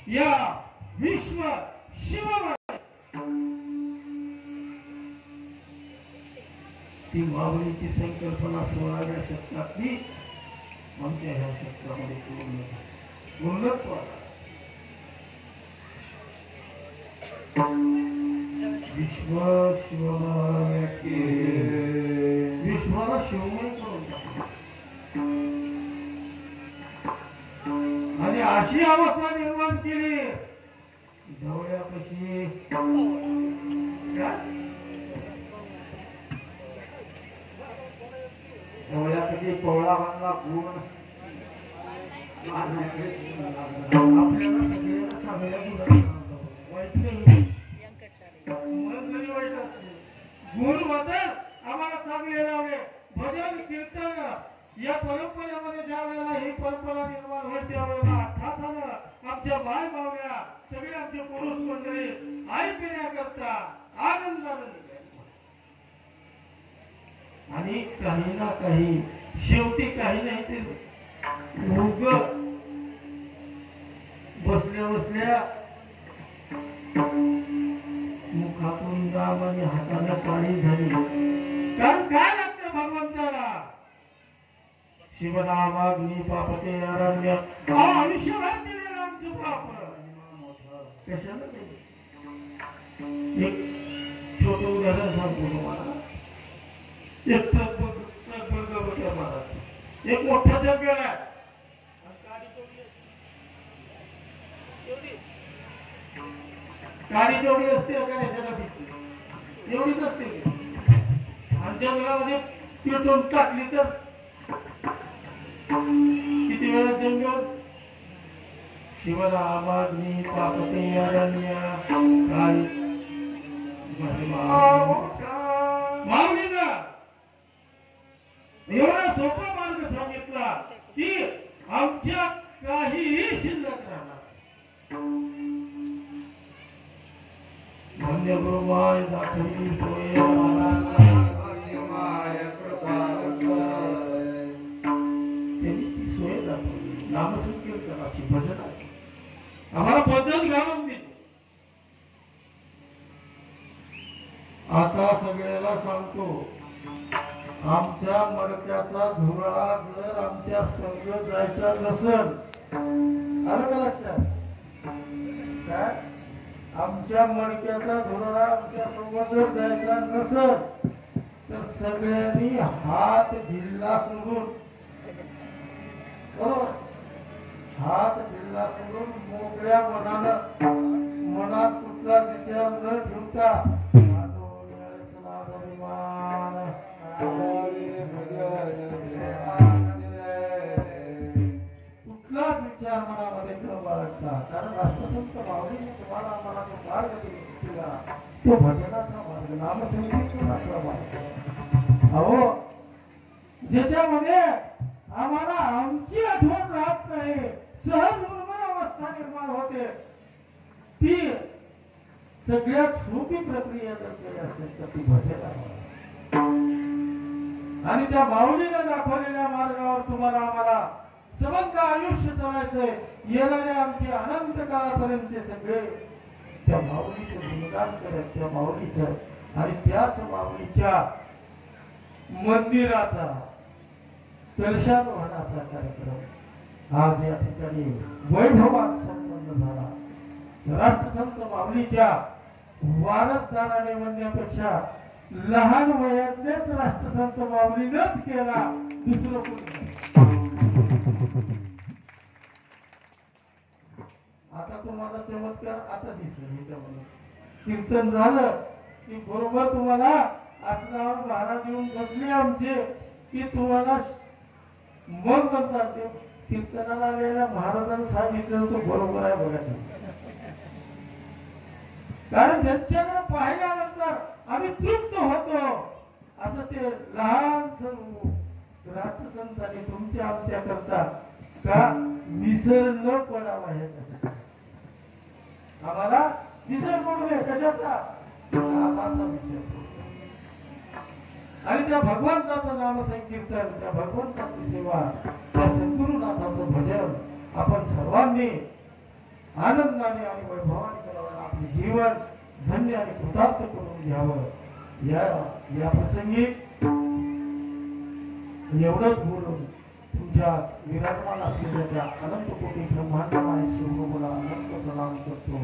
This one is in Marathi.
या विश्व शिव ती माऊलीची संकल्पना 16व्या शतकातली आमच्या ह्या शतकामध्ये पूर्णत्व विश्व शिवमाया विश्वाला शिवमय करून आणि अशी अवस्था निर्माण केली जवळपाशी जवळपाशी पवळा बांधला गुण आपल्याला सगळ्यांना चांगल्या गुण वाईट नाही गुण बदल आम्हाला चांगले लावले भजन कीर्तन या परंपरेमध्ये ज्या वेळेला ही परंपरा निर्माण होईल त्यावेळेला ठासानं आमच्या बाय मावल्या सगळे आमचे पुरुष मंडळी ऐकण्याकरता आनंदाने आणि काही ना काही शेवटी काही नाही ते उग बसल्या बसल्या मुखातून दाम आणि हाताने पाणी झाली कारण काय लागतं भगवंताला शिवनामाग्नी पापते अरण्य आयुष्यभर केलेलं आमचं पाप कशाला एक छोटं उदाहरण सांगतो तुम्हाला एक महाराज एक मोठा जग गेला गाडी जेवढी असते एवढीच असते आणि जंगलामध्ये पेटून टाकली तर किती वेळा जंगल शिवनामाग्नी पापते अरण्य माऊलीनं एवढा सोपा मार्ग सांगितला की आमच्या काहीही शिल्लक राहणार धन्य गुरुमाय दाखवली सोय त्यांनी ती सोय दाखवली नामसंकीर्तनाची भजनाची आम्हाला पद्धत घालून दिली आता सगळ्याला सांगतो आमच्या मडक्याचा धुरळा जर आमच्या संग जायचा नसेल आलं का लक्षात काय आमच्या मडक्याचा धुरळा आमच्या सोबत जर जायचा नसेल तर सगळ्यांनी हात ढिल्ला सोडून बरोबर हात ढिल्ला सोडून मोकळ्या मनानं मनात कुठला विचार न ठेवता कुठलाच विचार मनामध्ये न बाळगता कारण राष्ट्रसंत माऊलीने तुम्हाला आम्हाला जो मार्ग दिला तो भजनाचा मार्ग नामसंकीर्तनाचा मार्ग अहो ज्याच्यामध्ये आम्हाला आमची आठवण राहत नाही सहज उर्मळ अवस्था निर्माण होते ती सगळ्यात सोपी प्रक्रिया जर केली असेल तर ती भजन आणि त्या माऊलीने दाखवलेल्या मार्गावर तुम्हाला आम्हाला सबंध आयुष्य जगायचंय येणाऱ्या आमचे अनंत काळापर्यंतचे सगळे त्या माऊलीचं गुणगान करत त्या माऊलीचं आणि त्याच माऊलीच्या मंदिराचा कलशारोहणाचा कार्यक्रम आज या ठिकाणी वैभवात संपन्न झाला राष्ट्रसंत माऊलीच्या वारसदाराने म्हणण्यापेक्षा लहान वयातलेच राष्ट्रसंत माऊलीनेच केला दुसरं कोणी आता तुम्हाला चमत्कार आता दिसला ह्याच्यामध्ये कीर्तन झालं की बरोबर तुम्हाला आसनावर महाराज येऊन बसले आमचे की तुम्हाला मग म्हणतात ते कीर्तनाला आलेल्या महाराजांनी सांगितलं तो बरोबर आहे बघा कारण त्यांच्याकडे पाहिल्यानंतर आम्ही तृप्त होतो असं ते लहान राष्ट्रसंतांनी तुमच्या आमच्या करता का विसर न पडावा ह्याच्यासाठी आम्हाला विसर पडू नये कशाचा नामाचा विसर आणि त्या भगवंताचं नाम संकीर्तन त्या भगवंताची सेवा त्या सद्गुरुनाथाचं भजन आपण सर्वांनी आनंदाने आणि वैभवाने करावं, आपले जीवन धन्य आणि कृतार्थ करून घ्यावं. या प्रसंगी एवढंच बोलून तुमच्या विराजमान असलेल्या त्या अनंत कोटी ब्रह्मांडमय शिवप्रभूला अनंत प्रणाम करतो.